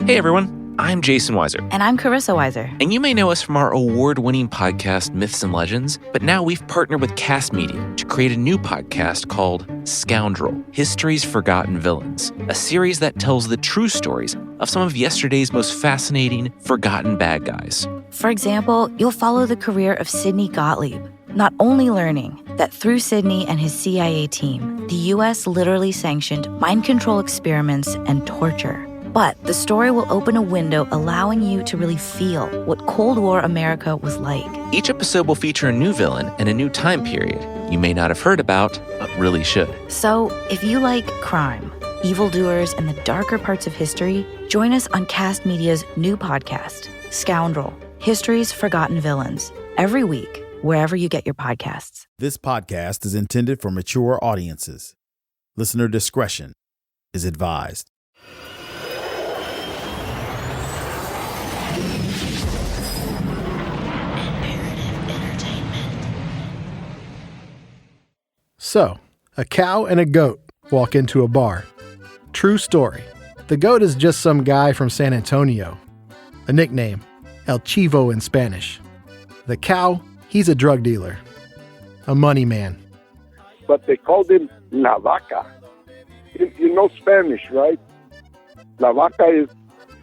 Hey everyone, I'm Jason Weiser. And I'm Carissa Weiser. And you may know us from our award-winning podcast, Myths and Legends, but now we've partnered with Cast Media to create a new podcast called Scoundrel, History's Forgotten Villains, a series that tells the true stories of some of yesterday's most fascinating, forgotten bad guys. For example, you'll follow the career of Sidney Gottlieb, not only learning that through Sidney and his CIA team, the U.S. literally sanctioned mind control experiments and torture. But the story will open a window allowing you to really feel what Cold War America was like. Each episode will feature a new villain and a new time period you may not have heard about, but really should. So if you like crime, evildoers, and the darker parts of history, join us on Cast Media's new podcast, Scoundrel, History's Forgotten Villains, every week, wherever you get your podcasts. This podcast is intended for mature audiences. Listener discretion is advised. So, a cow and a goat walk into a bar. True story. The goat is just some guy from San Antonio. A nickname, El Chivo in Spanish. The cow, he's a drug dealer. A money man. But they called him La Vaca. You know Spanish, right? La Vaca is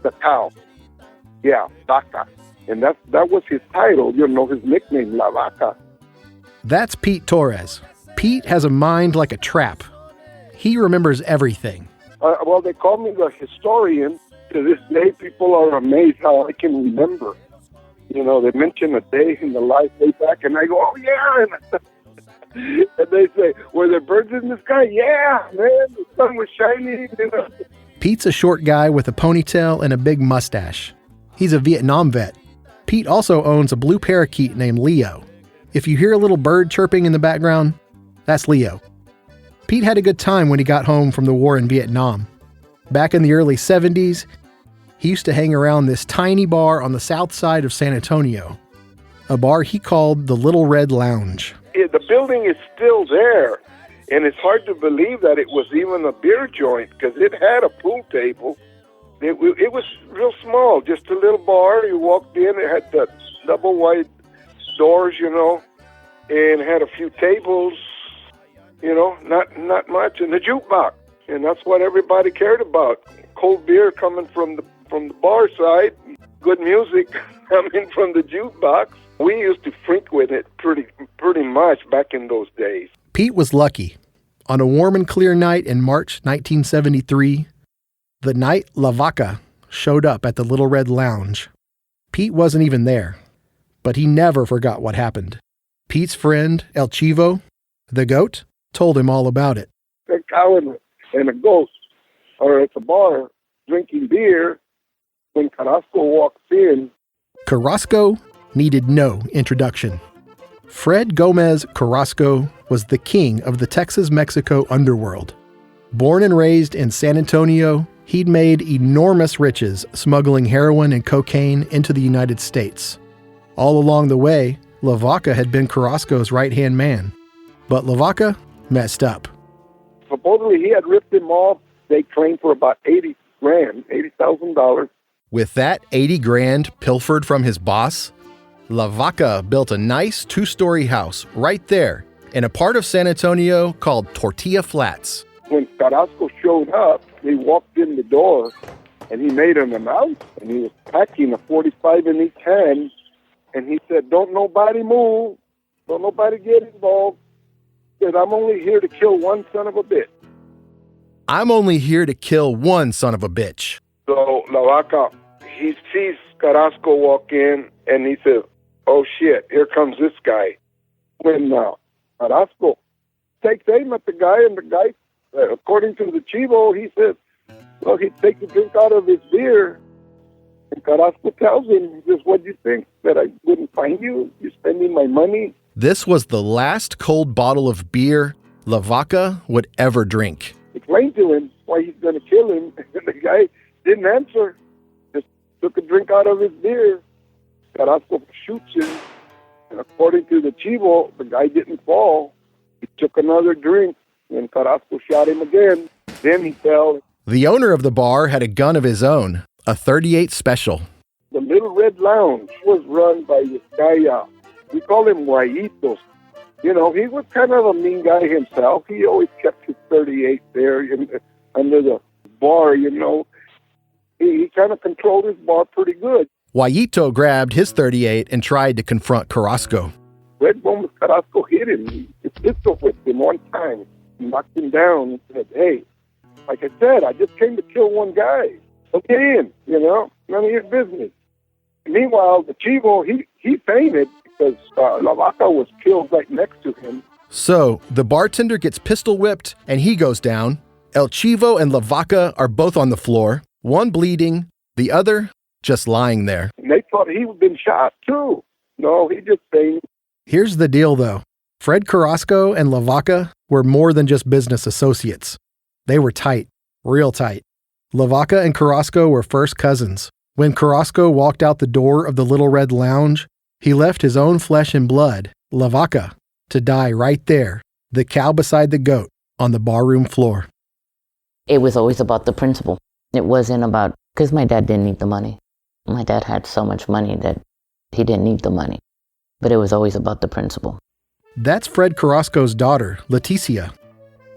the cow. Yeah, Vaca. And that was his title, his nickname, La Vaca. That's Pete Torres. Pete has a mind like a trap. He remembers everything. Well, they call me the historian. To this day, people are amazed how I can remember. They mention a day in the life way back, and I go, oh, yeah. And they say, were there birds in the sky? Yeah, man, the sun was shining. Pete's a short guy with a ponytail and a big mustache. He's a Vietnam vet. Pete also owns a blue parakeet named Leo. If you hear a little bird chirping in the background, that's Leo. Pete had a good time when he got home from the war in Vietnam. Back in the early 70s, he used to hang around this tiny bar on the south side of San Antonio, a bar he called the Little Red Lounge. The building is still there, and it's hard to believe that it was even a beer joint because it had a pool table. It was real small, just a little bar. You walked in, it had the double wide doors, and had a few tables. Not much, and the jukebox, and that's what everybody cared about. Cold beer coming from the bar side, good music coming from the jukebox. We used to frequent it pretty much back in those days. Pete was lucky. On a warm and clear night in March 1973, the night La Vaca showed up at the Little Red Lounge. Pete wasn't even there, but he never forgot what happened. Pete's friend, El Chivo, the goat, told him all about it. A cow and a goat are at the bar drinking beer when Carrasco walks in. Carrasco needed no introduction. Fred Gómez Carrasco was the king of the Texas-Mexico underworld. Born and raised in San Antonio, he'd made enormous riches smuggling heroin and cocaine into the United States. All along the way, La Vaca had been Carrasco's right-hand man. But La Vaca messed up. Supposedly he had ripped him off. They claimed for about $80,000. With that 80 grand pilfered from his boss, La Vaca built a nice 2-story house right there in a part of San Antonio called Tortilla Flats. When Carrasco showed up, he walked in the door and he made an announcement, and he was packing a 45 in each hand, and he said, don't nobody move, don't nobody get involved. He said, I'm only here to kill one son of a bitch. I'm only here to kill one son of a bitch. So La Vaca, he sees Carrasco walk in, and he says, oh shit, here comes this guy. When Carrasco takes aim at the guy, and the guy, according to the Chivo, he says, well, he takes a drink out of his beer, and Carrasco tells him, he says, what'd you think? That I wouldn't find you? You're spending my money? This was the last cold bottle of beer La Vaca would ever drink. Explained to him why he's going to kill him, and the guy didn't answer. Just took a drink out of his beer. Carrasco shoots him, and according to the Chivo, the guy didn't fall. He took another drink, and Carrasco shot him again. Then he fell. The owner of the bar had a gun of his own, A 38 Special. The Little Red Lounge was run by this guy, we call him Guayitos. You know, he was kind of a mean guy himself. He always kept his 38 there under the bar, you know. He kind of controlled his bar pretty good. Guayito grabbed his 38 and tried to confront Carrasco. Fred Gómez Carrasco hit him. He pistol whipped him one time. He knocked him down and said, hey, like I said, I just came to kill one guy. So get in, you know, none of your business. Meanwhile, the Chivo, he fainted because La Vaca was killed right next to him. So the bartender gets pistol whipped and he goes down. El Chivo and La Vaca are both on the floor, one bleeding, the other just lying there. And they thought he had been shot too. No, he just fainted. Here's the deal though. Fred Carrasco and La Vaca were more than just business associates. They were tight, real tight. La Vaca and Carrasco were first cousins. When Carrasco walked out the door of the Little Red Lounge, he left his own flesh and blood, La Vaca, to die right there, the cow beside the goat, on the barroom floor. It was always about the principle. It wasn't about, because my dad didn't need the money. My dad had so much money that he didn't need the money. But it was always about the principle. That's Fred Carrasco's daughter, Leticia.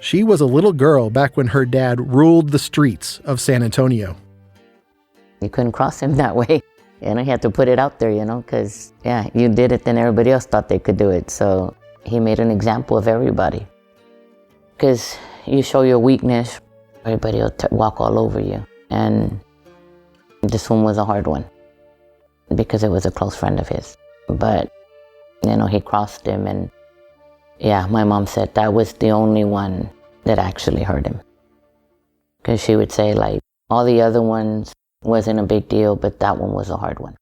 She was a little girl back when her dad ruled the streets of San Antonio. You couldn't cross him that way. You know, he had to put it out there, you know, because, yeah, you did it, then everybody else thought they could do it. So he made an example of everybody. Because you show your weakness, everybody will walk all over you. And this one was a hard one because it was a close friend of his. But, you know, he crossed him, and yeah, my mom said that was the only one that actually hurt him. Because she would say, like, all the other ones wasn't a big deal, but that one was a hard one.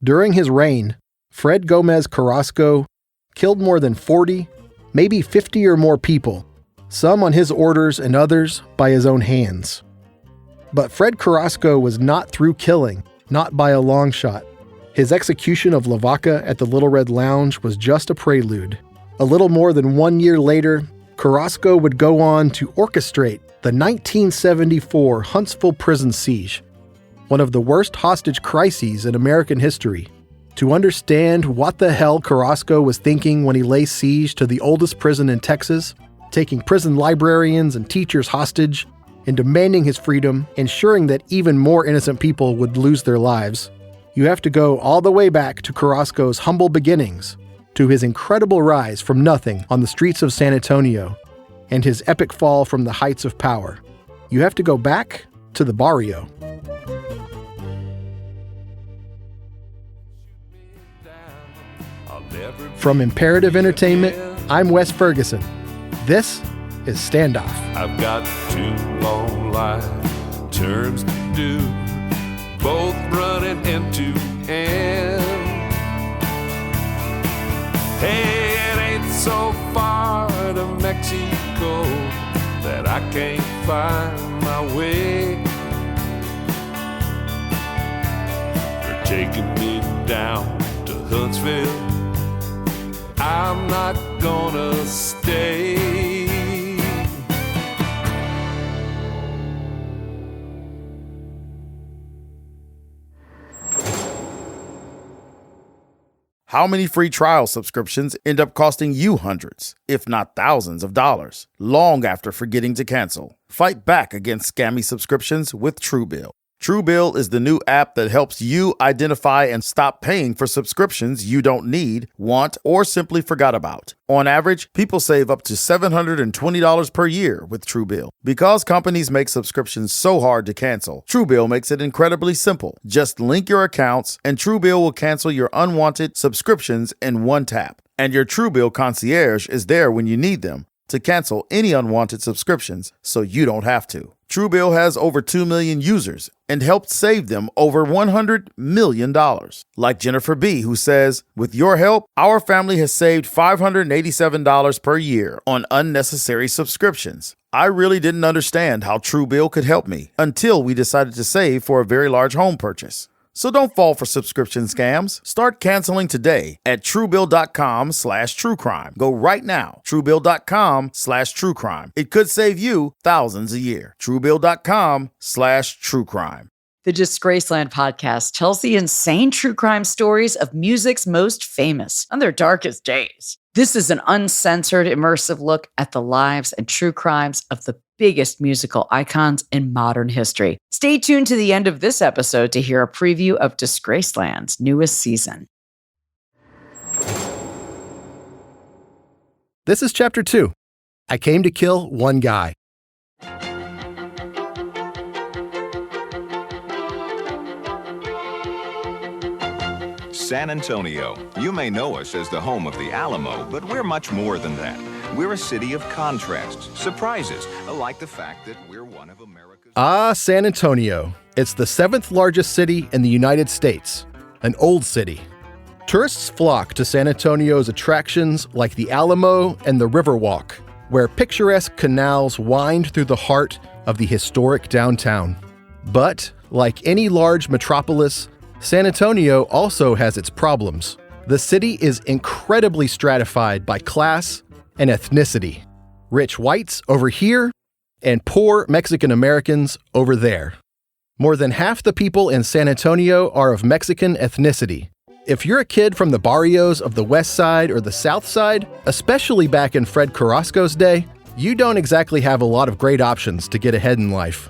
During his reign, Fred Gómez Carrasco killed more than 40, maybe 50 or more people, some on his orders and others by his own hands. But Fred Carrasco was not through killing, not by a long shot. His execution of La Vaca at the Little Red Lounge was just a prelude. A little more than 1 year later, Carrasco would go on to orchestrate the 1974 Huntsville prison siege, one of the worst hostage crises in American history. To understand what the hell Carrasco was thinking when he lay siege to the oldest prison in Texas, taking prison librarians and teachers hostage, and demanding his freedom, ensuring that even more innocent people would lose their lives, you have to go all the way back to Carrasco's humble beginnings, to his incredible rise from nothing on the streets of San Antonio, and his epic fall from the heights of power. You have to go back to the barrio. From Imperative Entertainment, I'm Wes Ferguson. This is Standoff. I've got 2 long life terms to do, both running end to end. Hey, it ain't so far to Mexico that I can't find my way. They're taking me down to Huntsville. I'm not gonna stay. How many free trial subscriptions end up costing you hundreds, if not thousands of dollars, long after forgetting to cancel? Fight back against scammy subscriptions with Truebill. Truebill is the new app that helps you identify and stop paying for subscriptions you don't need, want, or simply forgot about. On average, people save up to $720 per year with Truebill. Because companies make subscriptions so hard to cancel, Truebill makes it incredibly simple. Just link your accounts, and Truebill will cancel your unwanted subscriptions in one tap. And your Truebill concierge is there when you need them to cancel any unwanted subscriptions so you don't have to. Truebill has over 2 million users and helped save them over $100 million. Like Jennifer B., who says, "With your help, our family has saved $587 per year on unnecessary subscriptions. I really didn't understand how Truebill could help me until we decided to save for a very large home purchase." So don't fall for subscription scams. Start canceling today at Truebill.com/truecrime. Go right now. Truebill.com/truecrime. It could save you thousands a year. Truebill.com/truecrime. The Disgraceland podcast tells the insane true crime stories of music's most famous on their darkest days. This is an uncensored, immersive look at the lives and true crimes of the biggest musical icons in modern history. Stay tuned to the end of this episode to hear a preview of Disgraceland's newest season. This is Chapter 2. I came to kill one guy. San Antonio. You may know us as the home of the Alamo, but we're much more than that. We're a city of contrasts, surprises, like the fact that we're one of America's... San Antonio. It's the 7th largest city in the United States, an old city. Tourists flock to San Antonio's attractions like the Alamo and the Riverwalk, where picturesque canals wind through the heart of the historic downtown. But, like any large metropolis, San Antonio also has its problems. The city is incredibly stratified by class and ethnicity. Rich whites over here and poor Mexican Americans over there. More than half the people in San Antonio are of Mexican ethnicity. If you're a kid from the barrios of the West Side or the South Side, especially back in Fred Carrasco's day, you don't exactly have a lot of great options to get ahead in life.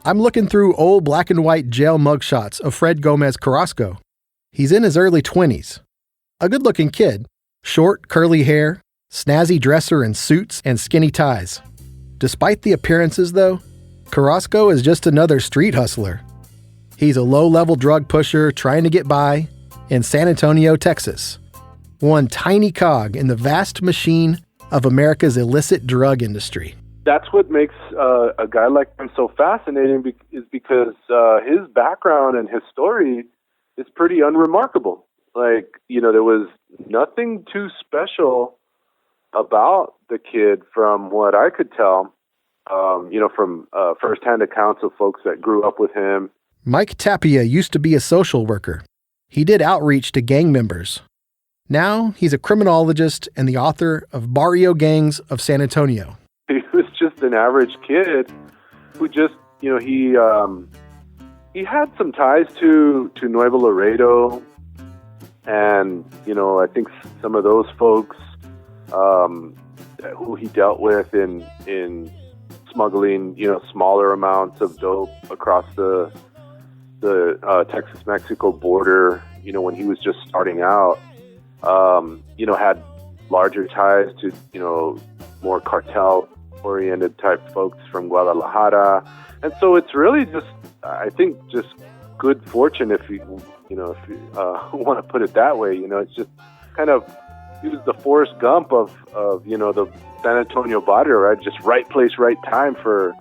I'm looking through old black and white jail mugshots of Fred Gómez Carrasco. He's in his early 20s. A good-looking kid, short, curly hair, snazzy dresser in suits and skinny ties. Despite the appearances, though, Carrasco is just another street hustler. He's a low-level drug pusher trying to get by in San Antonio, Texas. One tiny cog in the vast machine of America's illicit drug industry. That's what makes a guy like him so fascinating, is because his background and his story is pretty unremarkable. Like, there was nothing too special about the kid from what I could tell, from firsthand accounts of folks that grew up with him. Mike Tapia used to be a social worker. He did outreach to gang members. Now he's a criminologist and the author of Barrio Gangs of San Antonio. He was just an average kid who just, he had some ties to Nuevo Laredo, and I think some of those folks who he dealt with in smuggling smaller amounts of dope across the Texas-Mexico border, when he was just starting out, had larger ties to more cartel-oriented type folks from Guadalajara, and so it's really just, I think, just good fortune if you want to put it that way. It's just kind of, he was the Forrest Gump of the San Antonio barrio, right? Just right place, right time for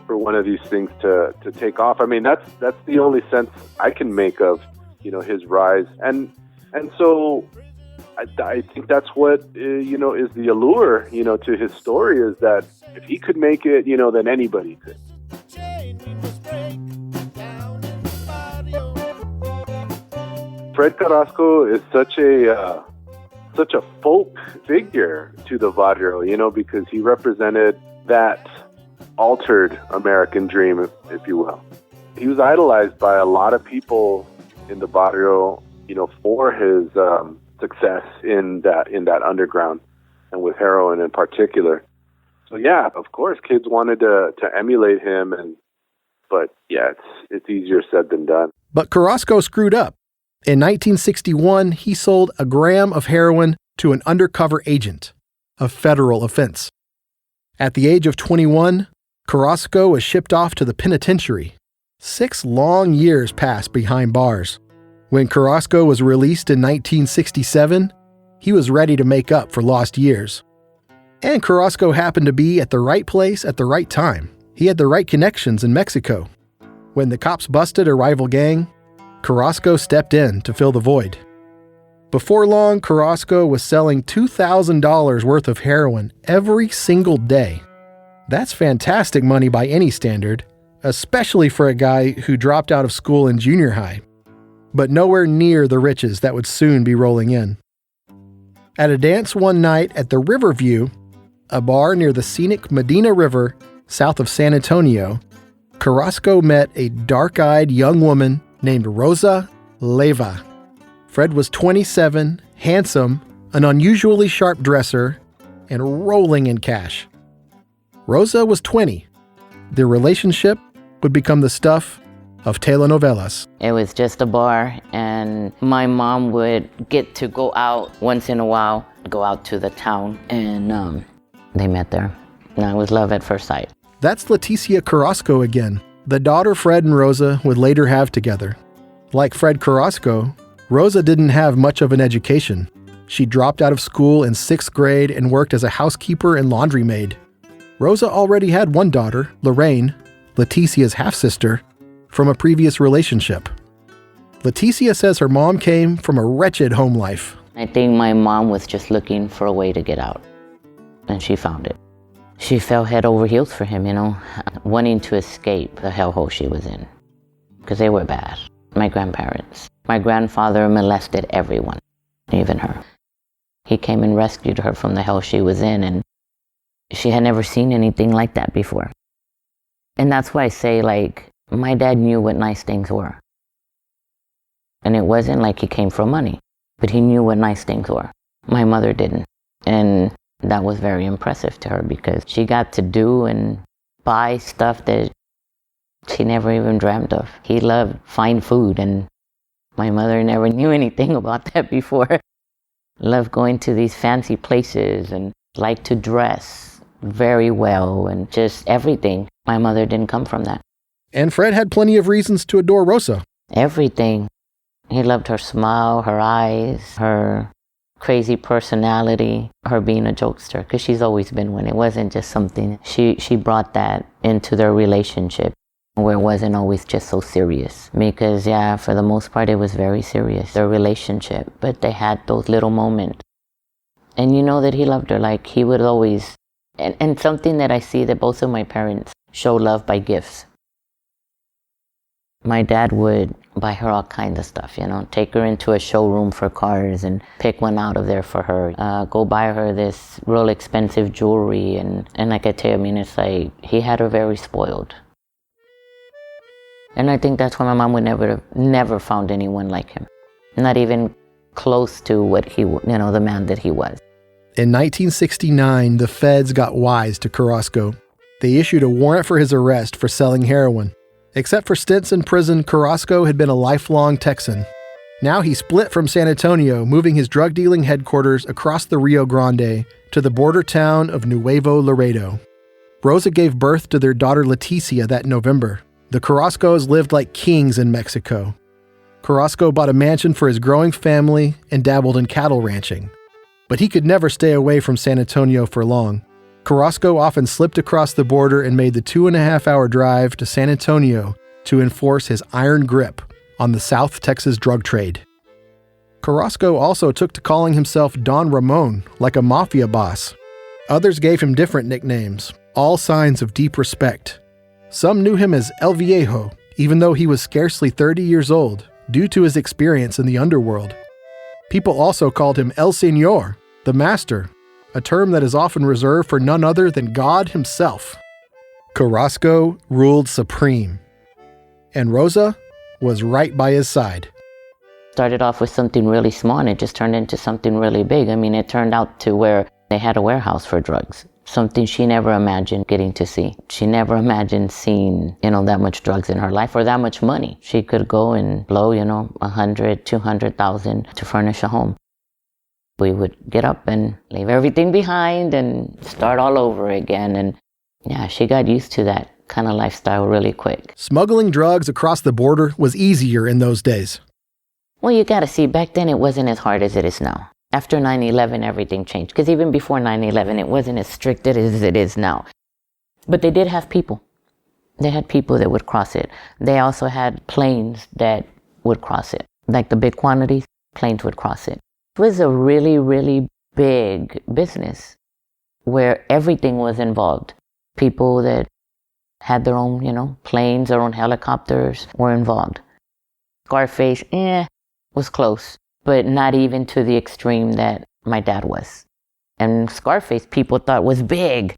one of these things to take off. I mean, that's the only sense I can make of his rise, and so I think that's what is the allure to his story, is that if he could make it, then anybody could. Fred Carrasco is such a folk figure to the barrio, because he represented that altered American dream, if you will. He was idolized by a lot of people in the barrio, for his success in that underground, and with heroin in particular. So yeah, of course, kids wanted to emulate him, but yeah, it's easier said than done. But Carrasco screwed up. In 1961, he sold a gram of heroin to an undercover agent, a federal offense. At the age of 21, Carrasco was shipped off to the penitentiary. 6 long years passed behind bars. When Carrasco was released in 1967, he was ready to make up for lost years. And Carrasco happened to be at the right place at the right time. He had the right connections in Mexico. When the cops busted a rival gang, Carrasco stepped in to fill the void. Before long, Carrasco was selling $2,000 worth of heroin every single day. That's fantastic money by any standard, especially for a guy who dropped out of school in junior high, but nowhere near the riches that would soon be rolling in. At a dance one night at the Riverview, a bar near the scenic Medina River south of San Antonio, Carrasco met a dark-eyed young woman named Rosa Leyva. Fred was 27, handsome, an unusually sharp dresser, and rolling in cash. Rosa was 20. Their relationship would become the stuff of telenovelas. It was just a bar, and my mom would get to go out once in a while, go out to the town, and they met there. And it was love at first sight. That's Leticia Carrasco again, the daughter Fred and Rosa would later have together. Like Fred Carrasco, Rosa didn't have much of an education. She dropped out of school in 6th grade and worked as a housekeeper and laundry maid. Rosa already had one daughter, Lorraine, Leticia's half-sister, from a previous relationship. Leticia says her mom came from a wretched home life. I think my mom was just looking for a way to get out, and she found it. She fell head over heels for him, wanting to escape the hellhole she was in, because they were bad. My grandparents. My grandfather molested everyone, even her. He came and rescued her from the hell she was in, and she had never seen anything like that before. And that's why I say, my dad knew what nice things were. And it wasn't like he came for money, but he knew what nice things were. My mother didn't. And that was very impressive to her because she got to do and buy stuff that she never even dreamt of. He loved fine food, and my mother never knew anything about that before. Loved going to these fancy places and liked to dress very well and just everything. My mother didn't come from that. And Fred had plenty of reasons to adore Rosa. Everything. He loved her smile, her eyes, her crazy personality, her being a jokester, because she's always been one. It wasn't just something. She brought that into their relationship where it wasn't always just so serious. Because, for the most part, it was very serious, their relationship. But they had those little moments. And you know that he loved her. He would always... And something that I see that both of my parents show love by gifts. My dad would buy her all kinds of stuff, take her into a showroom for cars and pick one out of there for her. Go buy her this real expensive jewelry. And like I tell you, it's like he had her very spoiled. And I think that's why my mom would never found anyone like him. Not even close to what he, the man that he was. In 1969, the feds got wise to Carrasco. They issued a warrant for his arrest for selling heroin. Except for stints in prison, Carrasco had been a lifelong Texan. Now he split from San Antonio, moving his drug-dealing headquarters across the Rio Grande to the border town of Nuevo Laredo. Rosa gave birth to their daughter Leticia that November. The Carrascos lived like kings in Mexico. Carrasco bought a mansion for his growing family and dabbled in cattle ranching. But he could never stay away from San Antonio for long. Carrasco often slipped across the border and made the 2.5-hour drive to San Antonio to enforce his iron grip on the South Texas drug trade. Carrasco also took to calling himself Don Ramon, like a mafia boss. Others gave him different nicknames, all signs of deep respect. Some knew him as El Viejo, even though he was scarcely 30 years old, due to his experience in the underworld. People also called him El Señor, the Master, a term that is often reserved for none other than God himself. Carrasco ruled supreme, and Rosa was right by his side. Started off with something really small, and it just turned into something really big. It turned out to where they had a warehouse for drugs, something she never imagined getting to see. She never imagined seeing, that much drugs in her life or that much money. She could go and blow, $100,000, $200,000 to furnish a home. We would get up and leave everything behind and start all over again. And she got used to that kind of lifestyle really quick. Smuggling drugs across the border was easier in those days. Well, you got to see, back then it wasn't as hard as it is now. After 9/11, everything changed. Because even before 9/11, it wasn't as strict as it is now. But they did have people. They had people that would cross it. They also had planes that would cross it. Like the big quantities, planes would cross it. It was a really, really big business where everything was involved. People that had their own, planes, their own helicopters, were involved. Scarface, was close, but not even to the extreme that my dad was. And Scarface, people thought was big.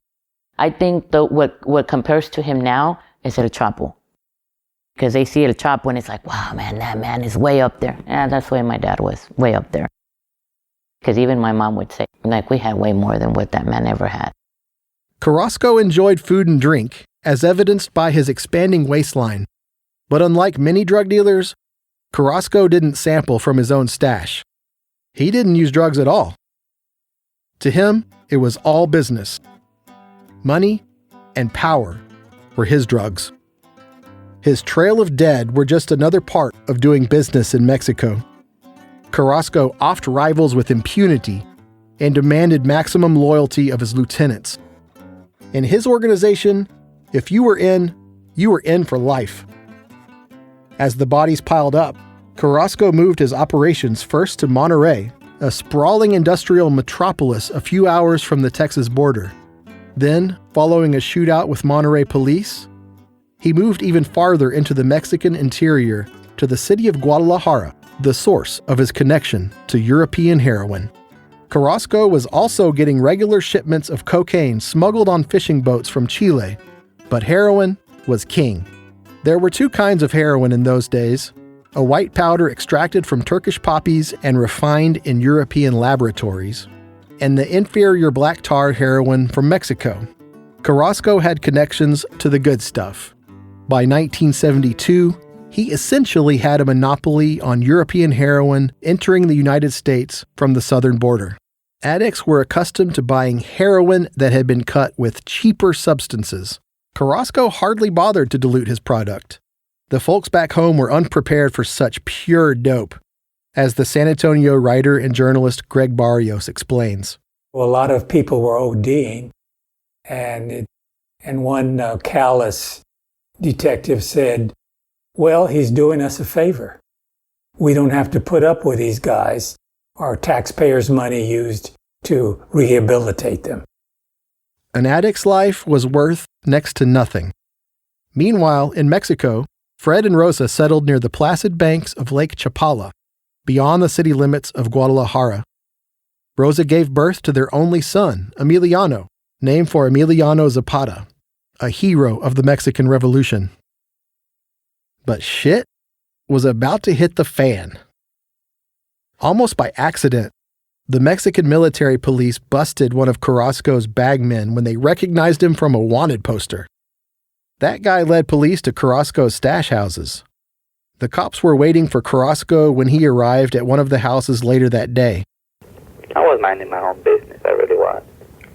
I think what compares to him now is El Chapo. Because they see El Chapo and it's like, wow, man, that man is way up there. Yeah, that's the way my dad was, way up there. Because even my mom would say, like, we had way more than what that man ever had. Carrasco enjoyed food and drink, as evidenced by his expanding waistline. But unlike many drug dealers, Carrasco didn't sample from his own stash. He didn't use drugs at all. To him, it was all business. Money and power were his drugs. His trail of dead were just another part of doing business in Mexico. Carrasco offed rivals with impunity and demanded maximum loyalty of his lieutenants. In his organization, if you were in for life. As the bodies piled up, Carrasco moved his operations first to Monterrey, a sprawling industrial metropolis a few hours from the Texas border. Then, following a shootout with Monterrey police, he moved even farther into the Mexican interior to the city of Guadalajara, the source of his connection to European heroin. Carrasco was also getting regular shipments of cocaine smuggled on fishing boats from Chile, but heroin was king. There were two kinds of heroin in those days: a white powder extracted from Turkish poppies and refined in European laboratories, and the inferior black tar heroin from Mexico. Carrasco had connections to the good stuff. By 1972, he essentially had a monopoly on European heroin entering the United States from the southern border. Addicts were accustomed to buying heroin that had been cut with cheaper substances. Carrasco hardly bothered to dilute his product. The folks back home were unprepared for such pure dope, as the San Antonio writer and journalist Greg Barrios explains. Well, a lot of people were ODing, and one callous detective said, well, he's doing us a favor. We don't have to put up with these guys, our taxpayers' money used to rehabilitate them. An addict's life was worth next to nothing. Meanwhile, in Mexico, Fred and Rosa settled near the placid banks of Lake Chapala, beyond the city limits of Guadalajara. Rosa gave birth to their only son, Emiliano, named for Emiliano Zapata, a hero of the Mexican Revolution. But shit was about to hit the fan. Almost by accident, the Mexican military police busted one of Carrasco's bagmen when they recognized him from a wanted poster. That guy led police to Carrasco's stash houses. The cops were waiting for Carrasco when he arrived at one of the houses later that day. I was minding my own business, I really was.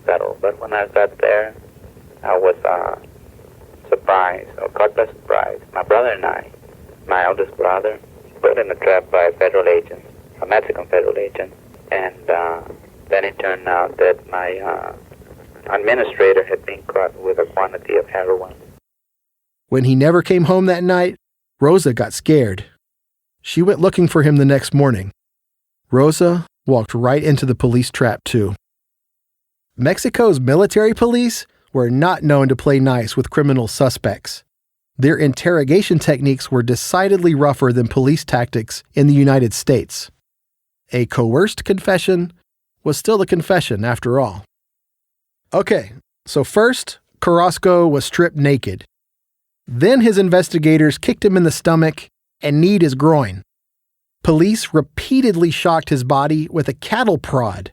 But when I got there, I was surprised, or caught by surprise. My brother and I, my eldest brother, put in a trap by a federal agent, a Mexican federal agent. And then it turned out that my administrator had been caught with a quantity of heroin. When he never came home that night, Rosa got scared. She went looking for him the next morning. Rosa walked right into the police trap, too. Mexico's military police were not known to play nice with criminal suspects. Their interrogation techniques were decidedly rougher than police tactics in the United States. A coerced confession was still a confession after all. Okay, so first, Carrasco was stripped naked. Then his investigators kicked him in the stomach and kneed his groin. Police repeatedly shocked his body with a cattle prod.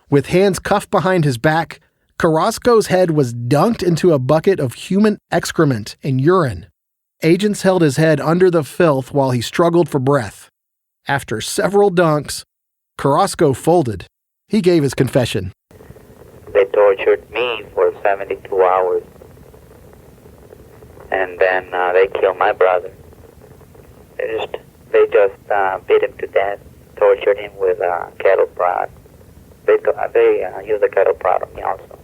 With hands cuffed behind his back, Carrasco's head was dunked into a bucket of human excrement and urine. Agents held his head under the filth while he struggled for breath. After several dunks, Carrasco folded. He gave his confession. They tortured me for 72 hours. And then they killed my brother. They just beat him to death, tortured him with a cattle prod. They used a cattle prod on me also.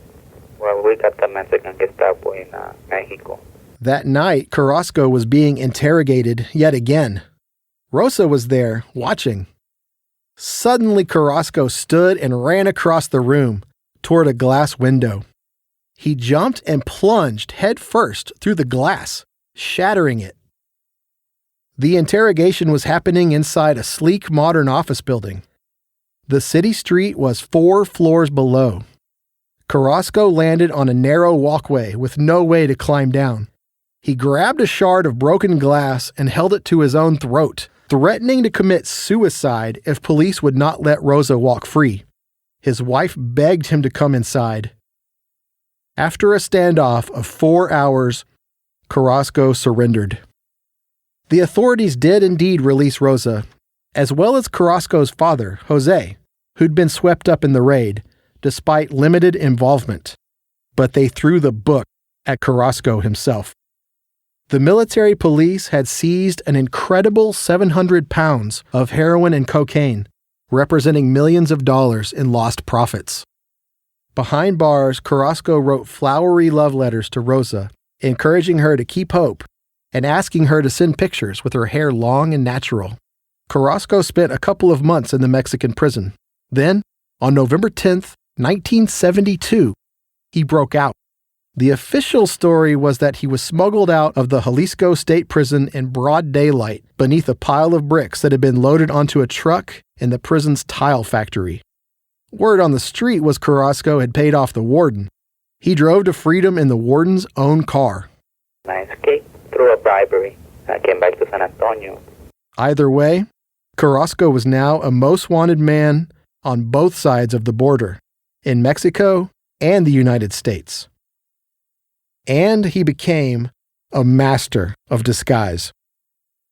Well, we got the Mexican Gestapo in Mexico. That night, Carrasco was being interrogated yet again. Rosa was there, watching. Suddenly, Carrasco stood and ran across the room toward a glass window. He jumped and plunged headfirst through the glass, shattering it. The interrogation was happening inside a sleek modern office building. The city street was 4 floors below. Carrasco landed on a narrow walkway with no way to climb down. He grabbed a shard of broken glass and held it to his own throat, threatening to commit suicide if police would not let Rosa walk free. His wife begged him to come inside. After a standoff of 4 hours, Carrasco surrendered. The authorities did indeed release Rosa, as well as Carrasco's father, Jose, who'd been swept up in the raid, despite limited involvement. But they threw the book at Carrasco himself. The military police had seized an incredible 700 pounds of heroin and cocaine, representing millions of dollars in lost profits. Behind bars, Carrasco wrote flowery love letters to Rosa, encouraging her to keep hope and asking her to send pictures with her hair long and natural. Carrasco spent a couple of months in the Mexican prison. Then, on November 10th, 1972, he broke out. The official story was that he was smuggled out of the Jalisco State Prison in broad daylight beneath a pile of bricks that had been loaded onto a truck in the prison's tile factory. Word on the street was Carrasco had paid off the warden. He drove to freedom in the warden's own car. I escaped through a bribery. I came back to San Antonio. Either way, Carrasco was now a most wanted man on both sides of the border, in Mexico and the United States. And he became a master of disguise.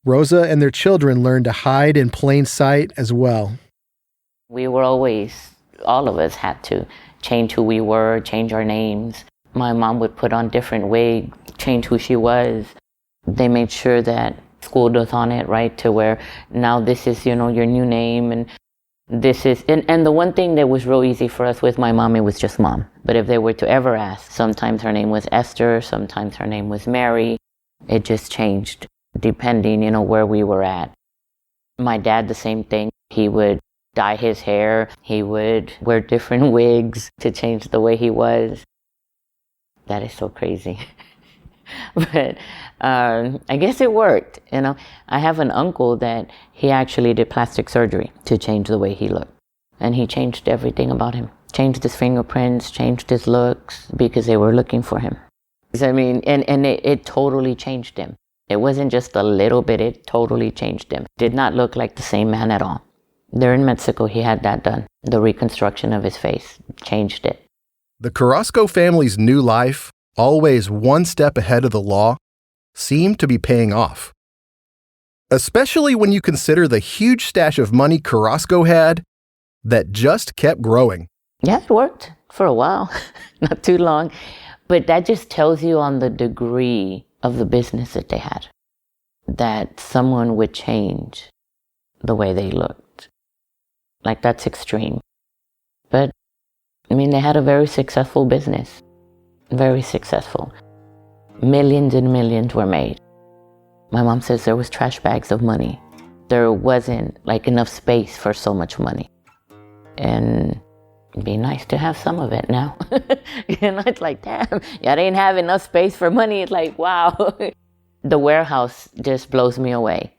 Rosa and their children learned to hide in plain sight as well. We were always, all of us had to change who we were, change our names. My mom would put on different wigs, change who she was. They made sure that schooled us on it, right, to where now this is, your new name, and this is, and the one thing that was real easy for us with my mom, it was just mom. But if they were to ever ask, sometimes her name was Esther, sometimes her name was Mary. It just changed depending, where we were at. My dad, the same thing. He would dye his hair. He would wear different wigs to change the way he was. That is so crazy. But I guess it worked. I have an uncle that he actually did plastic surgery to change the way he looked. And he changed everything about him. Changed his fingerprints, changed his looks, because they were looking for him. I mean, and it totally changed him. It wasn't just a little bit, it totally changed him. Did not look like the same man at all. There in Mexico, he had that done. The reconstruction of his face changed it. The Carrasco family's new life, always one step ahead of the law, seemed to be paying off. Especially when you consider the huge stash of money Carrasco had that just kept growing. Yeah, it worked for a while, not too long. But that just tells you on the degree of the business that they had, that someone would change the way they looked. Like, that's extreme. But, they had a very successful business. Very successful. Millions and millions were made. My mom says there was trash bags of money. There wasn't enough space for so much money. And it'd be nice to have some of it now. It's like, damn, y'all didn't have enough space for money. It's like, wow. The warehouse just blows me away.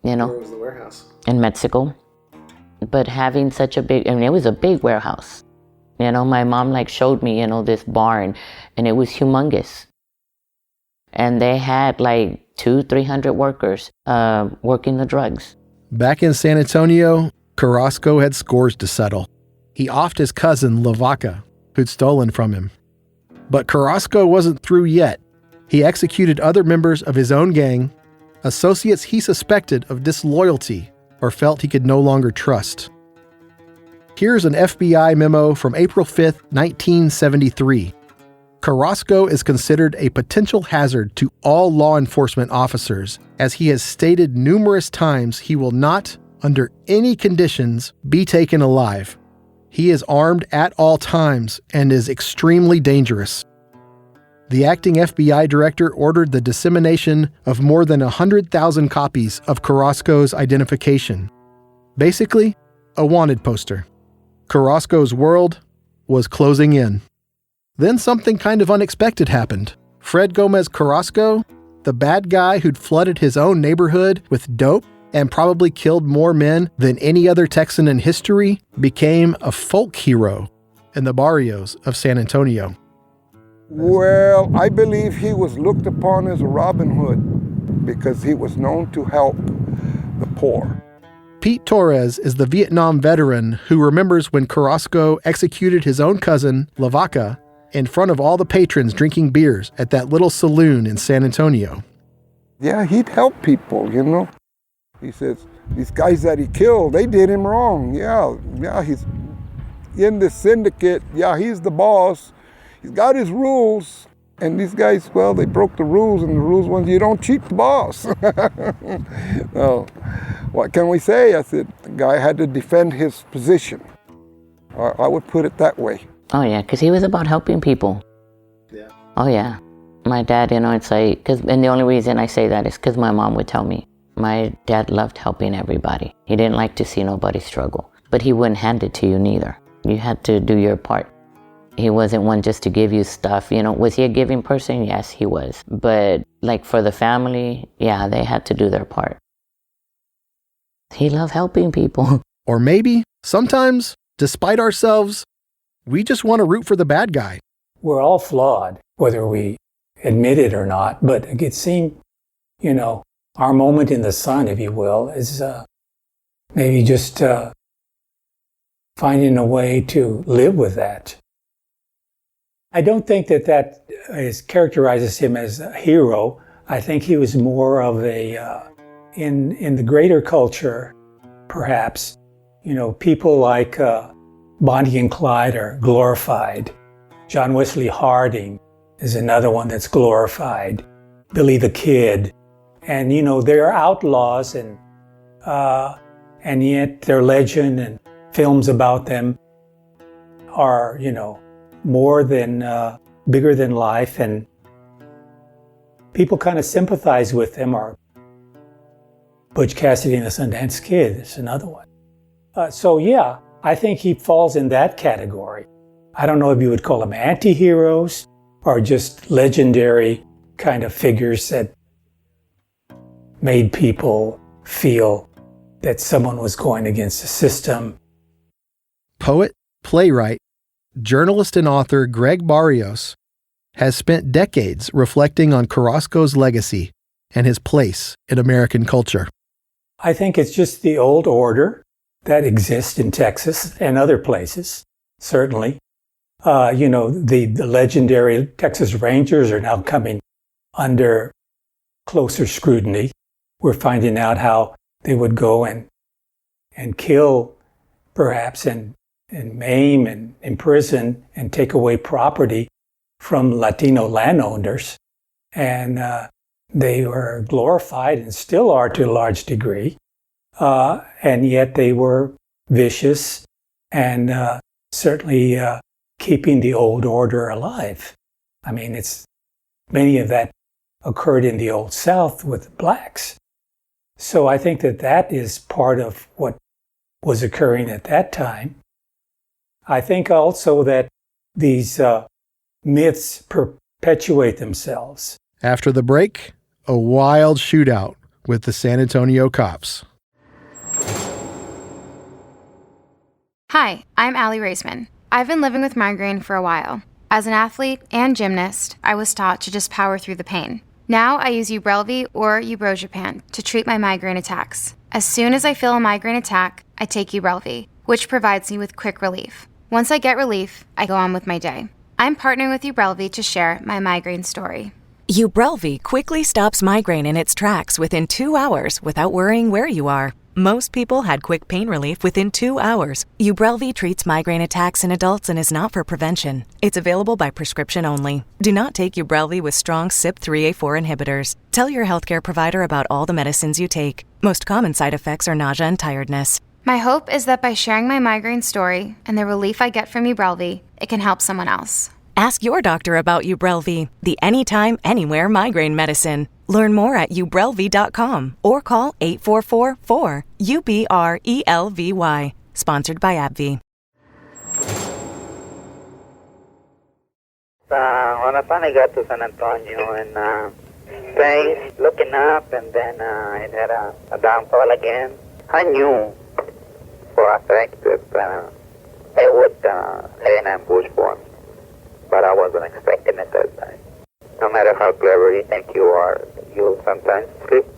Where was the warehouse? In Mexico. But having such a big, it was a big warehouse. My mom showed me, this barn, and it was humongous. And they had 200-300 workers working the drugs. Back in San Antonio, Carrasco had scores to settle. He offed his cousin, La Vaca, who'd stolen from him. But Carrasco wasn't through yet. He executed other members of his own gang, associates he suspected of disloyalty or felt he could no longer trust. Here's an FBI memo from April 5th, 1973. Carrasco is considered a potential hazard to all law enforcement officers, as he has stated numerous times he will not, under any conditions, be taken alive. He is armed at all times and is extremely dangerous. The acting FBI director ordered the dissemination of more than 100,000 copies of Carrasco's identification. Basically, a wanted poster. Carrasco's world was closing in. Then something kind of unexpected happened. Fred Gómez Carrasco, the bad guy who'd flooded his own neighborhood with dope and probably killed more men than any other Texan in history, became a folk hero in the barrios of San Antonio. Well, I believe he was looked upon as a Robin Hood because he was known to help the poor. Pete Torres is the Vietnam veteran who remembers when Carrasco executed his own cousin, La Vaca, in front of all the patrons drinking beers at that little saloon in San Antonio. Yeah, he'd help people, you know. He says, these guys that he killed, they did him wrong. Yeah, he's in the syndicate. Yeah, he's the boss. He's got his rules. And these guys, well, they broke the rules, and the rules was you don't cheat the boss. Well, what can we say? I said, the guy had to defend his position. I would put it that way. Oh, yeah, because he was about helping people. Yeah. Oh, yeah. My dad, it's like, and the only reason I say that is because my mom would tell me. My dad loved helping everybody. He didn't like to see nobody struggle, but he wouldn't hand it to you neither. You had to do your part. He wasn't one just to give you stuff. Was he a giving person? Yes, he was. But like for the family, yeah, they had to do their part. He loved helping people. Or maybe, sometimes, despite ourselves, we just want to root for the bad guy. We're all flawed, whether we admit it or not. But it seemed, our moment in the sun, if you will, is maybe just finding a way to live with that. I don't think that characterizes him as a hero. I think he was more of a, in the greater culture, perhaps, people like Bonnie and Clyde are glorified. John Wesley Harding is another one that's glorified. Billy the Kid. And, they're outlaws and yet their legend and films about them are, more than, bigger than life, and people kind of sympathize with them. Or Butch Cassidy and the Sundance Kid is another one. So yeah, I think he falls in that category. I don't know if you would call them anti-heroes or just legendary kind of figures that made people feel that someone was going against the system. Poet, playwright, journalist and author Greg Barrios has spent decades reflecting on Carrasco's legacy and his place in American culture. I think it's just the old order that exists in Texas and other places, certainly. The legendary Texas Rangers are now coming under closer scrutiny. We're finding out how they would go and kill, perhaps, and maim and imprison and take away property from Latino landowners. And they were glorified and still are to a large degree. And yet they were vicious and certainly keeping the old order alive. I mean, many of that occurred in the Old South with blacks. So I think that is part of what was occurring at that time. I think also that these myths perpetuate themselves. After the break, a wild shootout with the San Antonio cops. Hi, I'm Allie Raisman. I've been living with migraine for a while. As an athlete and gymnast, I was taught to just power through the pain. Now I use Ubrelvy or Ubrogepant to treat my migraine attacks. As soon as I feel a migraine attack, I take Ubrelvy, which provides me with quick relief. Once I get relief, I go on with my day. I'm partnering with Ubrelvy to share my migraine story. Ubrelvy quickly stops migraine in its tracks within 2 hours without worrying where you are. Most people had quick pain relief within 2 hours. Ubrelvy treats migraine attacks in adults and is not for prevention. It's available by prescription only. Do not take Ubrelvy with strong CYP3A4 inhibitors. Tell your healthcare provider about all the medicines you take. Most common side effects are nausea and tiredness. My hope is that by sharing my migraine story and the relief I get from Ubrelvy, it can help someone else. Ask your doctor about Ubrelvy, the anytime, anywhere migraine medicine. Learn more at ubrelvy.com or call 844-4-UBRELVY. Sponsored by AbbVie. When I finally got to San Antonio and stayed looking up, and then it had a downfall again. I knew for a fact that they would lay an ambush for me, but I wasn't expecting it that time. No matter how clever you think you are, you'll sometimes slip.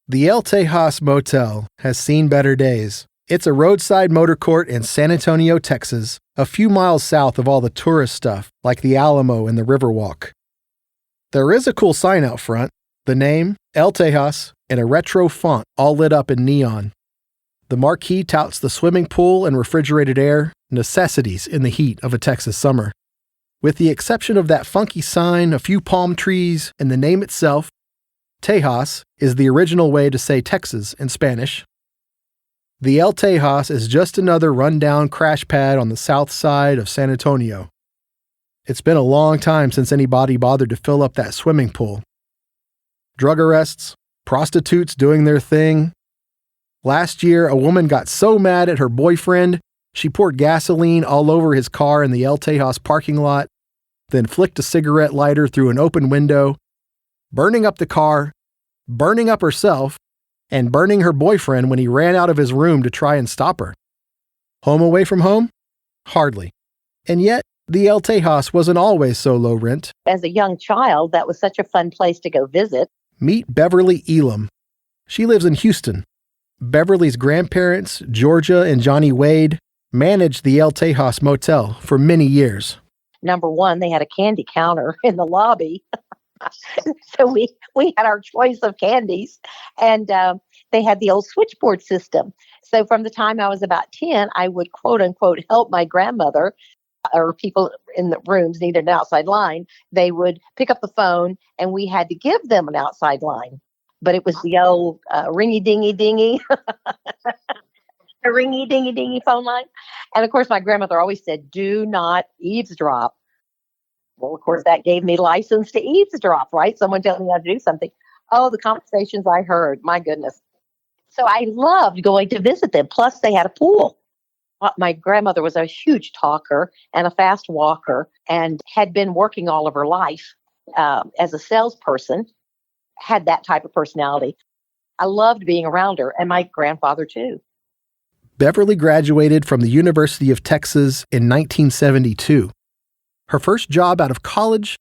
The El Tejas Motel has seen better days. It's a roadside motor court in San Antonio, Texas, a few miles south of all the tourist stuff like the Alamo and the Riverwalk. There is a cool sign out front, the name, El Tejas, in a retro font all lit up in neon. The marquee touts the swimming pool and refrigerated air, necessities in the heat of a Texas summer. With the exception of that funky sign, a few palm trees, and the name itself, Tejas is the original way to say Texas in Spanish. The El Tejas is just another rundown crash pad on the south side of San Antonio. It's been a long time since anybody bothered to fill up that swimming pool. Drug arrests, prostitutes doing their thing. Last year, a woman got so mad at her boyfriend, she poured gasoline all over his car in the El Tejas parking lot, then flicked a cigarette lighter through an open window, burning up the car, burning up herself, and burning her boyfriend when he ran out of his room to try and stop her. Home away from home? Hardly. And yet, the El Tejas wasn't always so low rent. As a young child, that was such a fun place to go visit. Meet Beverly Elam. She lives in Houston. Beverly's grandparents, Georgia and Johnny Wade, managed the El Tejas Motel for many years. Number one, they had a candy counter in the lobby. So we had our choice of candies, and they had the old switchboard system. So from the time I was about 10, I would quote unquote help my grandmother or people in the rooms needed an outside line. They would pick up the phone and we had to give them an outside line. But it was the old ringy dingy dingy, the ringy dingy dingy phone line. And of course, my grandmother always said, do not eavesdrop. Well, of course, that gave me license to eavesdrop, right? Someone telling me how to do something. Oh, the conversations I heard, my goodness. So I loved going to visit them. Plus, they had a pool. My grandmother was a huge talker and a fast walker and had been working all of her life as a salesperson, had that type of personality. I loved being around her, and my grandfather, too. Beverly graduated from the University of Texas in 1972. Her first job out of college,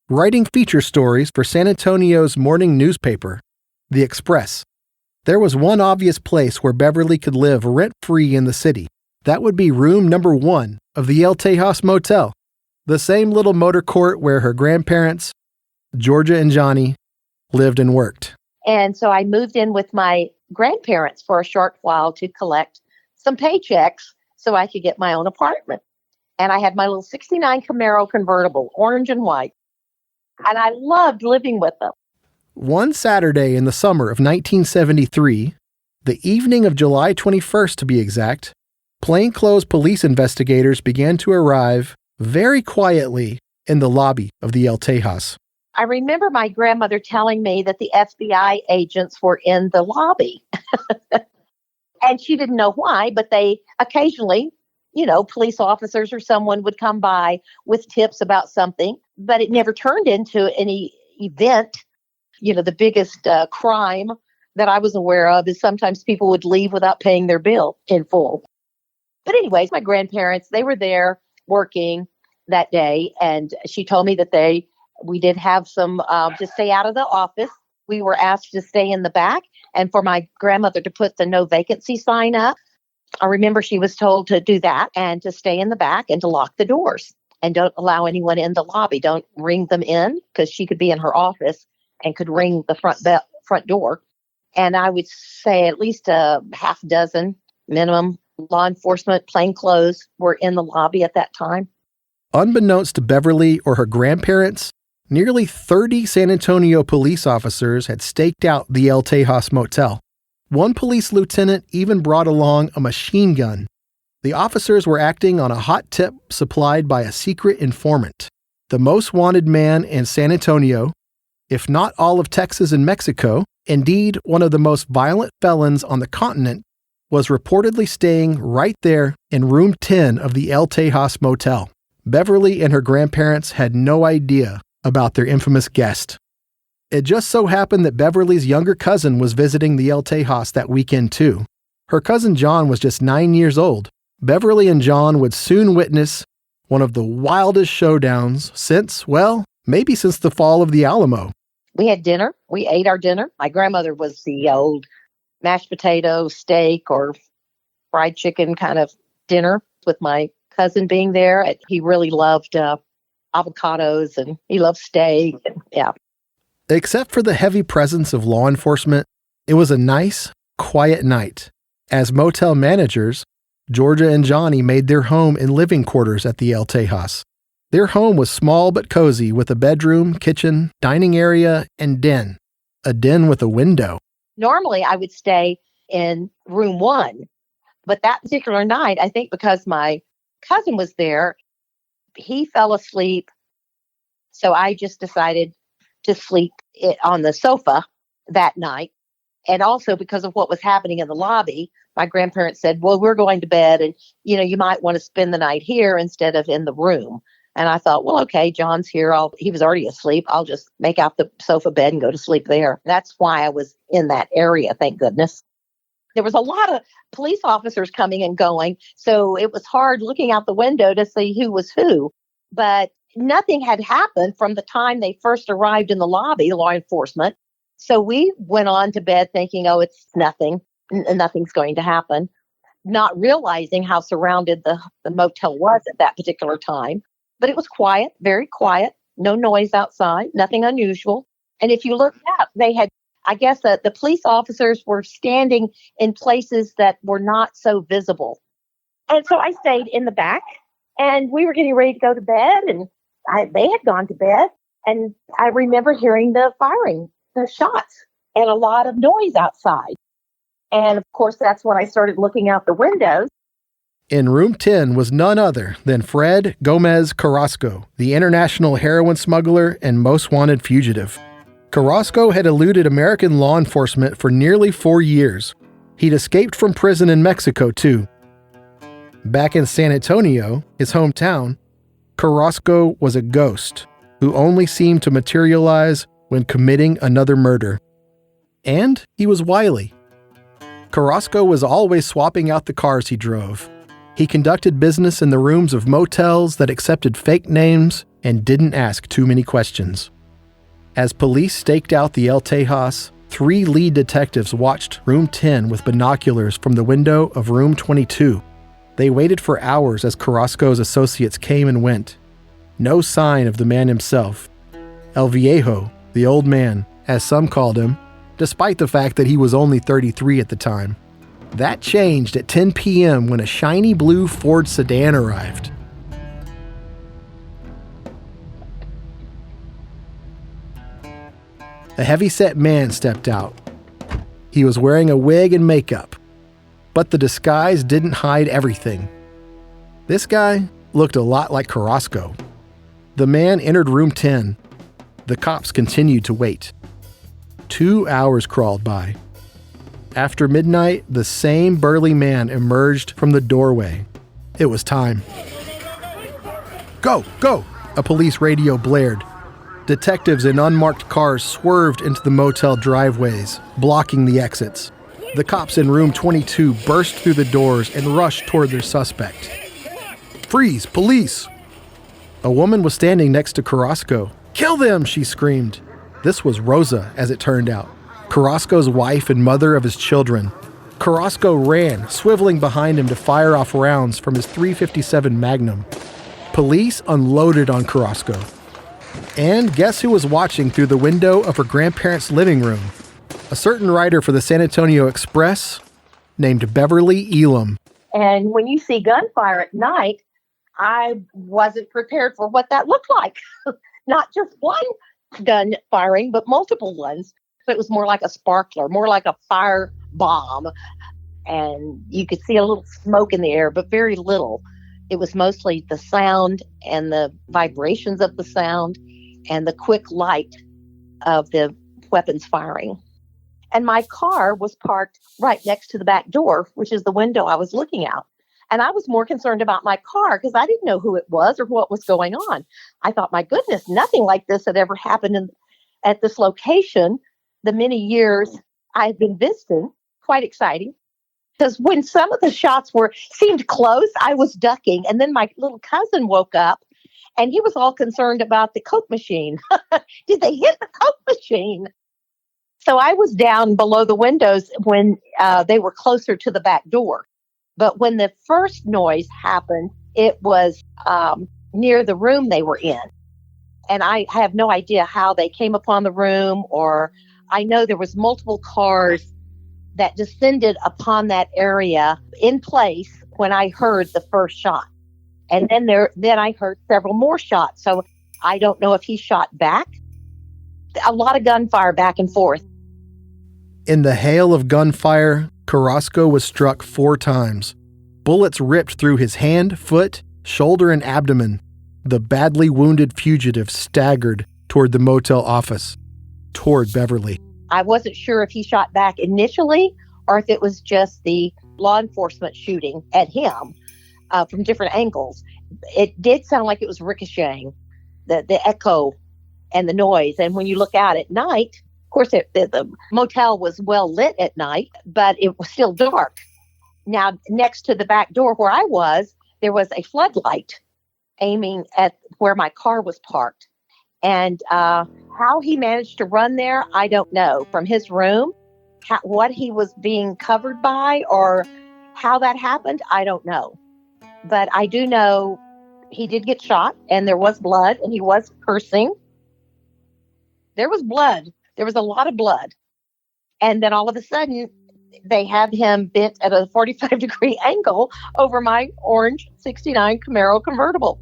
writing feature stories for San Antonio's morning newspaper, The Express. There was one obvious place where Beverly could live rent-free in the city. That would be room number 1 of the El Tejas Motel, the same little motor court where her grandparents, Georgia and Johnny, lived and worked. And so I moved in with my grandparents for a short while to collect some paychecks so I could get my own apartment. And I had my little 69 Camaro convertible, orange and white. And I loved living with them. One Saturday in the summer of 1973, the evening of July 21st to be exact, plainclothes police investigators began to arrive very quietly in the lobby of the El Tejas. I remember my grandmother telling me that the FBI agents were in the lobby. And she didn't know why, but they occasionally, police officers or someone would come by with tips about something, but it never turned into any event. The biggest crime that I was aware of is sometimes people would leave without paying their bill in full. But anyways, my grandparents, they were there working that day, and she told me that we did have some to stay out of the office. We were asked to stay in the back and for my grandmother to put the no vacancy sign up. I remember she was told to do that and to stay in the back and to lock the doors and don't allow anyone in the lobby. Don't ring them in because she could be in her office and could ring the front door. And I would say at least a half dozen minimum law enforcement plainclothes were in the lobby at that time. Unbeknownst to Beverly or her grandparents, nearly 30 San Antonio police officers had staked out the El Tejas Motel. One police lieutenant even brought along a machine gun. The officers were acting on a hot tip supplied by a secret informant. The most wanted man in San Antonio, if not all of Texas and Mexico, indeed one of the most violent felons on the continent, was reportedly staying right there in room 10 of the El Tejas Motel. Beverly and her grandparents had no idea about their infamous guest. It just so happened that Beverly's younger cousin was visiting the El Tejas that weekend too. Her cousin John was just 9 years old. Beverly and John would soon witness one of the wildest showdowns since, well, maybe since the fall of the Alamo. We had dinner. We ate our dinner. My grandmother was the old mashed potato, steak, or fried chicken kind of dinner with my cousin being there. He really loved avocados and he loved steak. Yeah. Except for the heavy presence of law enforcement, it was a nice, quiet night. As motel managers, Georgia and Johnny made their home in living quarters at the El Tejas. Their home was small but cozy with a bedroom, kitchen, dining area, and den. A den with a window. Normally, I would stay in room 1, but that particular night, I think because my cousin was there, he fell asleep. So I just decided to sleep on the sofa that night. And also because of what was happening in the lobby, my grandparents said, well, we're going to bed and, you might want to spend the night here instead of in the room. And I thought, well, okay, John's here. He was already asleep. I'll just make out the sofa bed and go to sleep there. That's why I was in that area, thank goodness. There was a lot of police officers coming and going, so it was hard looking out the window to see who was who. But nothing had happened from the time they first arrived in the lobby, law enforcement. So we went on to bed thinking, oh, it's nothing. Nothing's going to happen. Not realizing how surrounded the motel was at that particular time. But it was quiet, very quiet, no noise outside, nothing unusual. And if you look up, they had, I guess the police officers were standing in places that were not so visible. And so I stayed in the back and we were getting ready to go to bed and they had gone to bed. And I remember hearing the firing, the shots, and a lot of noise outside. And of course, that's when I started looking out the windows. In room 10 was none other than Fred Gómez Carrasco, the international heroin smuggler and most wanted fugitive. Carrasco had eluded American law enforcement for nearly 4 years. He'd escaped from prison in Mexico, too. Back in San Antonio, his hometown, Carrasco was a ghost who only seemed to materialize when committing another murder. And he was wily. Carrasco was always swapping out the cars he drove. He conducted business in the rooms of motels that accepted fake names and didn't ask too many questions. As police staked out the El Tejas, 3 lead detectives watched room 10 with binoculars from the window of room 22. They waited for hours as Carrasco's associates came and went. No sign of the man himself. El Viejo, the old man, as some called him, despite the fact that he was only 33 at the time. That changed at 10 p.m. when a shiny blue Ford sedan arrived. A heavy-set man stepped out. He was wearing a wig and makeup, but the disguise didn't hide everything. This guy looked a lot like Carrasco. The man entered room 10. The cops continued to wait. 2 hours crawled by. After midnight, the same burly man emerged from the doorway. It was time. Go, go, a police radio blared. Detectives in unmarked cars swerved into the motel driveways, blocking the exits. The cops in room 22 burst through the doors and rushed toward their suspect. Freeze, police! A woman was standing next to Carrasco. Kill them, she screamed. This was Rosa, as it turned out. Carrasco's wife and mother of his children. Carrasco ran, swiveling behind him to fire off rounds from his .357 Magnum. Police unloaded on Carrasco. And guess who was watching through the window of her grandparents' living room? A certain writer for the San Antonio Express named Beverly Elam. And when you see gunfire at night, I wasn't prepared for what that looked like. Not just one gun firing, but multiple ones. It was more like a sparkler, more like a fire bomb. And you could see a little smoke in the air, but very little. It was mostly the sound and the vibrations of the sound and the quick light of the weapons firing. And my car was parked right next to the back door, which is the window I was looking out. And I was more concerned about my car because I didn't know who it was or what was going on. I thought, my goodness, nothing like this had ever happened at this location the many years I had been visiting. Quite exciting. Because when some of the shots seemed close, I was ducking. And then my little cousin woke up and he was all concerned about the Coke machine. Did they hit the Coke machine? So I was down below the windows when they were closer to the back door. But when the first noise happened, it was near the room they were in. And I have no idea how they came upon the room, or I know there was multiple cars that descended upon that area in place when I heard the first shot. And then I heard several more shots. So I don't know if he shot back. A lot of gunfire back and forth. In the hail of gunfire, Carrasco was struck 4 times. Bullets ripped through his hand, foot, shoulder, and abdomen. The badly wounded fugitive staggered toward the motel office, toward Beverly. I wasn't sure if he shot back initially or if it was just the law enforcement shooting at him from different angles. It did sound like it was ricocheting, the echo and the noise. And when you look out at night, of course, the motel was well lit at night, but it was still dark. Now, next to the back door where I was, there was a floodlight aiming at where my car was parked. And how he managed to run there, I don't know. From his room, what he was being covered by or how that happened, I don't know. But I do know he did get shot and there was blood and he was cursing. There was blood. There was a lot of blood. And then all of a sudden, they had him bent at a 45-degree angle over my orange 69 Camaro convertible.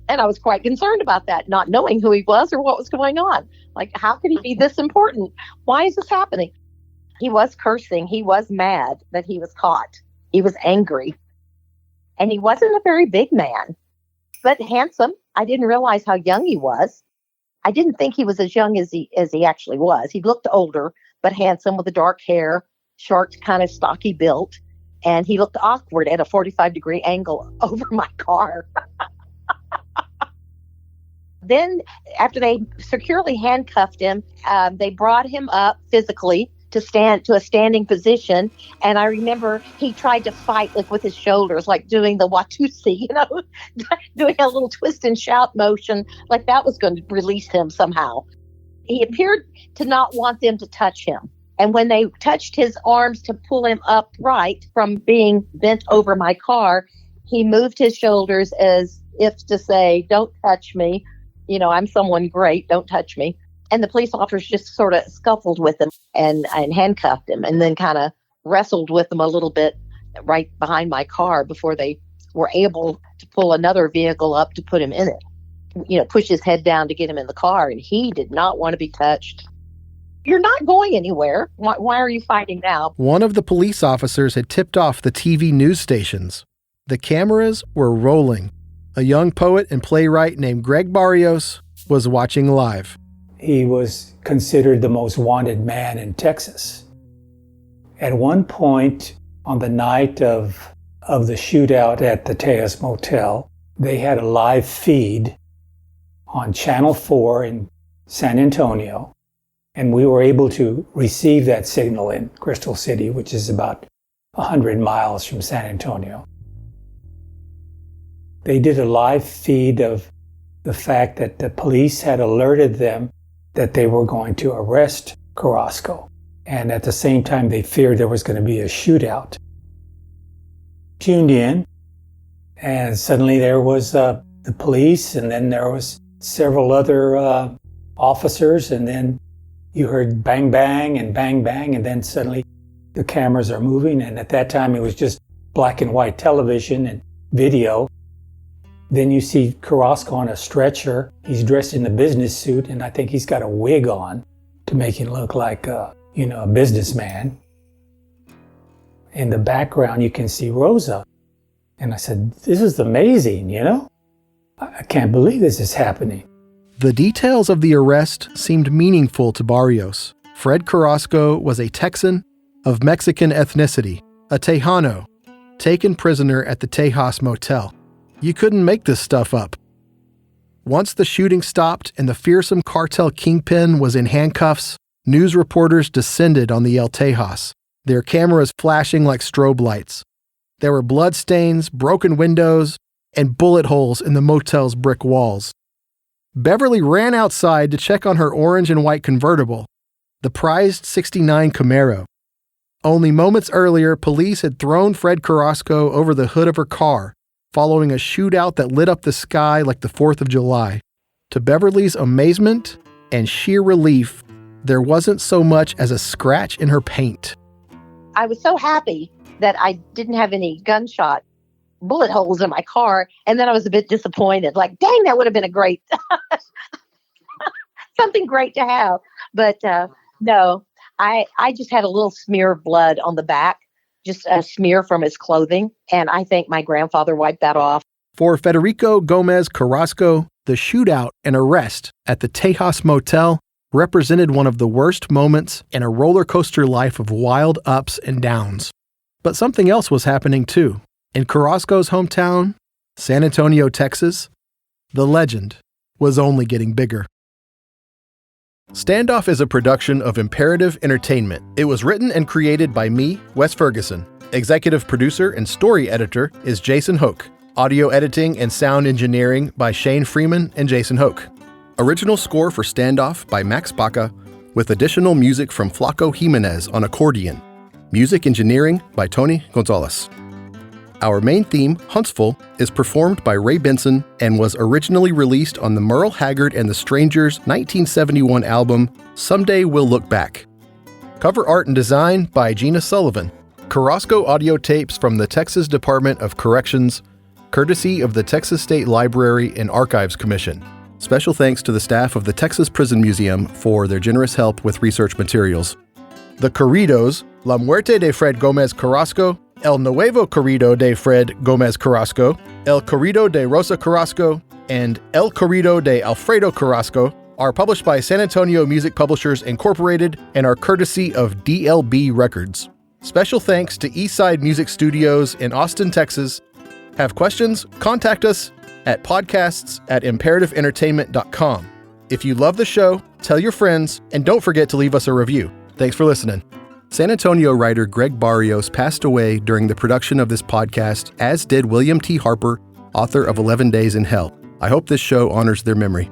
And I was quite concerned about that, not knowing who he was or what was going on. Like, how could he be this important? Why is this happening? He was cursing. He was mad that he was caught. He was angry. And he wasn't a very big man, but handsome. I didn't realize how young he was. I didn't think he was as young as he actually was. He looked older, but handsome with the dark hair, short, kind of stocky built. And he looked awkward at a 45-degree angle over my car. Then, after they securely handcuffed him, they brought him up physically to a standing position. And I remember he tried to fight with his shoulders, like doing the Watusi, doing a little twist and shout motion, like that was going to release him somehow. He appeared to not want them to touch him. And when they touched his arms to pull him upright from being bent over my car, he moved his shoulders as if to say, "Don't touch me. I'm someone great. Don't touch me." And the police officers just sort of scuffled with him and handcuffed him and then kind of wrestled with him a little bit right behind my car before they were able to pull another vehicle up to put him in it. Push his head down to get him in the car. And he did not want to be touched. You're not going anywhere. Why are you fighting now? One of the police officers had tipped off the TV news stations. The cameras were rolling. A young poet and playwright named Greg Barrios was watching live. He was considered the most wanted man in Texas. At one point, on the night of the shootout at the Tejas Motel, they had a live feed on Channel 4 in San Antonio, and we were able to receive that signal in Crystal City, which is about 100 miles from San Antonio. They did a live feed of the fact that the police had alerted them that they were going to arrest Carrasco. And at the same time, they feared there was going to be a shootout. Tuned in, and suddenly there was the police, and then there was several other officers, and then you heard bang, bang, and bang, bang, and then suddenly the cameras are moving, and at that time it was just black and white television and video. Then you see Carrasco on a stretcher. He's dressed in a business suit, and I think he's got a wig on to make him look like a businessman. In the background, you can see Rosa. And I said, "This is amazing, I can't believe this is happening." The details of the arrest seemed meaningful to Barrios. Fred Carrasco was a Texan of Mexican ethnicity, a Tejano. taken prisoner at the Tejas Motel. You couldn't make this stuff up. Once the shooting stopped and the fearsome cartel Kingpin was in handcuffs, news reporters descended on the El Tejas, their cameras flashing like strobe lights. There were bloodstains, broken windows, and bullet holes in the motel's brick walls. Beverly ran outside to check on her orange and white convertible, the prized '69 Camaro. Only moments earlier, police had thrown Fred Carrasco over the hood of her car, following a shootout that lit up the sky like the 4th of July. To Beverly's amazement and sheer relief, there wasn't so much as a scratch in her paint. I was so happy that I didn't have any gunshot bullet holes in my car, and then I was a bit disappointed. Like, dang, that would have been a great, something great to have. But no, I just had a little smear of blood on the back, just a smear from his clothing, and I think my grandfather wiped that off. For Federico Gómez Carrasco, the shootout and arrest at the Tejas Motel represented one of the worst moments in a roller coaster life of wild ups and downs. But something else was happening too. In Carrasco's hometown, San Antonio, Texas, the legend was only getting bigger. Standoff is a production of Imperative Entertainment. It was written and created by me, Wes Ferguson. Executive producer and story editor is Jason Hoke. Audio editing and sound engineering by Shane Freeman and Jason Hoke. Original score for Standoff by Max Baca, with additional music from Flaco Jimenez on accordion. Music engineering by Tony Gonzalez. Our main theme, Huntsville, is performed by Ray Benson and was originally released on the Merle Haggard and the Strangers 1971 album, Someday We'll Look Back. Cover art and design by Gina Sullivan. Carrasco audio tapes from the Texas Department of Corrections, courtesy of the Texas State Library and Archives Commission. Special thanks to the staff of the Texas Prison Museum for their generous help with research materials. The Corridos, La Muerte de Fred Gómez Carrasco, El Nuevo Corrido de Fred Gómez Carrasco, El Corrido de Rosa Carrasco, and El Corrido de Alfredo Carrasco are published by San Antonio Music Publishers Incorporated and are courtesy of DLB Records. Special thanks to Eastside Music Studios in Austin, Texas. Have questions? Contact us at podcasts@imperativeentertainment.com. If you love the show, tell your friends, and don't forget to leave us a review. Thanks for listening. San Antonio writer Greg Barrios passed away during the production of this podcast, as did William T. Harper, author of 11 Days in Hell. I hope this show honors their memory.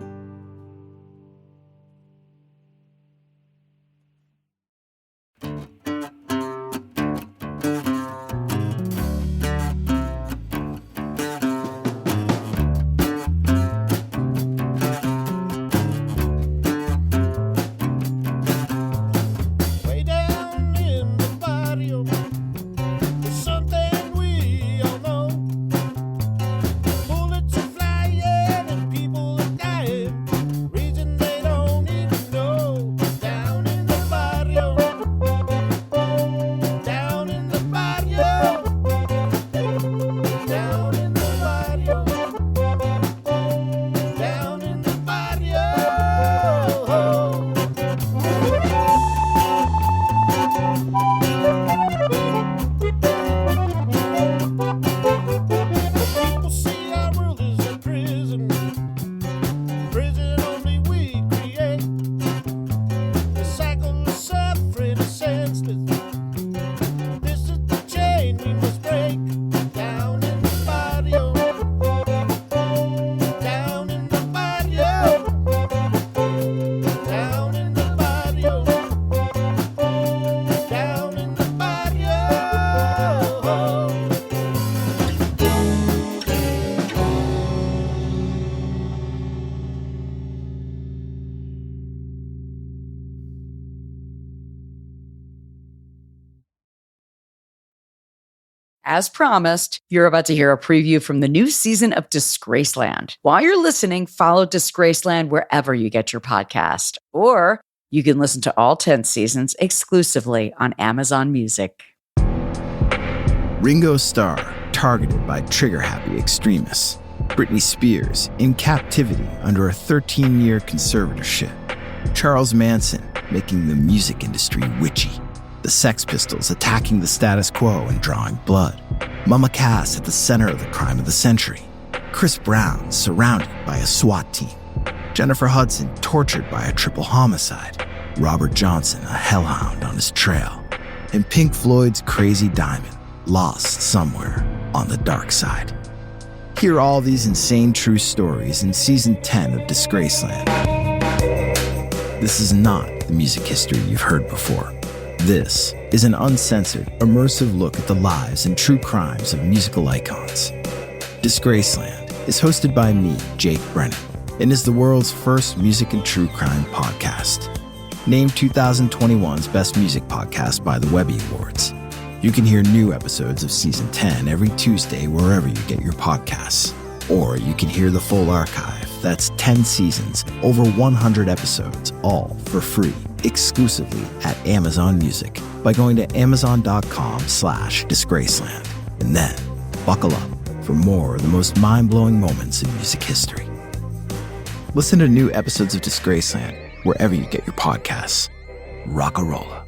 As promised, you're about to hear a preview from the new season of Disgraceland. While you're listening, follow Disgraceland wherever you get your podcast. Or you can listen to all 10 seasons exclusively on Amazon Music. Ringo Starr, targeted by trigger-happy extremists. Britney Spears, in captivity under a 13-year conservatorship. Charles Manson, making the music industry witchy. The Sex Pistols attacking the status quo and drawing blood. Mama Cass at the center of the crime of the century. Chris Brown surrounded by a SWAT team. Jennifer Hudson tortured by a triple homicide. Robert Johnson a hellhound on his trail. And Pink Floyd's Crazy Diamond lost somewhere on the dark side. Hear all these insane true stories in Season 10 of Disgraceland. This is not the music history you've heard before. This is an uncensored, immersive look at the lives and true crimes of musical icons. Disgraceland is hosted by me, Jake Brennan, and is the world's first music and true crime podcast. Named 2021's Best Music Podcast by the Webby Awards. You can hear new episodes of Season 10 every Tuesday wherever you get your podcasts. Or you can hear the full archive. That's 10 seasons, over 100 episodes, all for free, exclusively at Amazon Music by going to amazon.com/Disgraceland. And then, buckle up for more of the most mind-blowing moments in music history. Listen to new episodes of Disgraceland wherever you get your podcasts. Rock-a-rolla.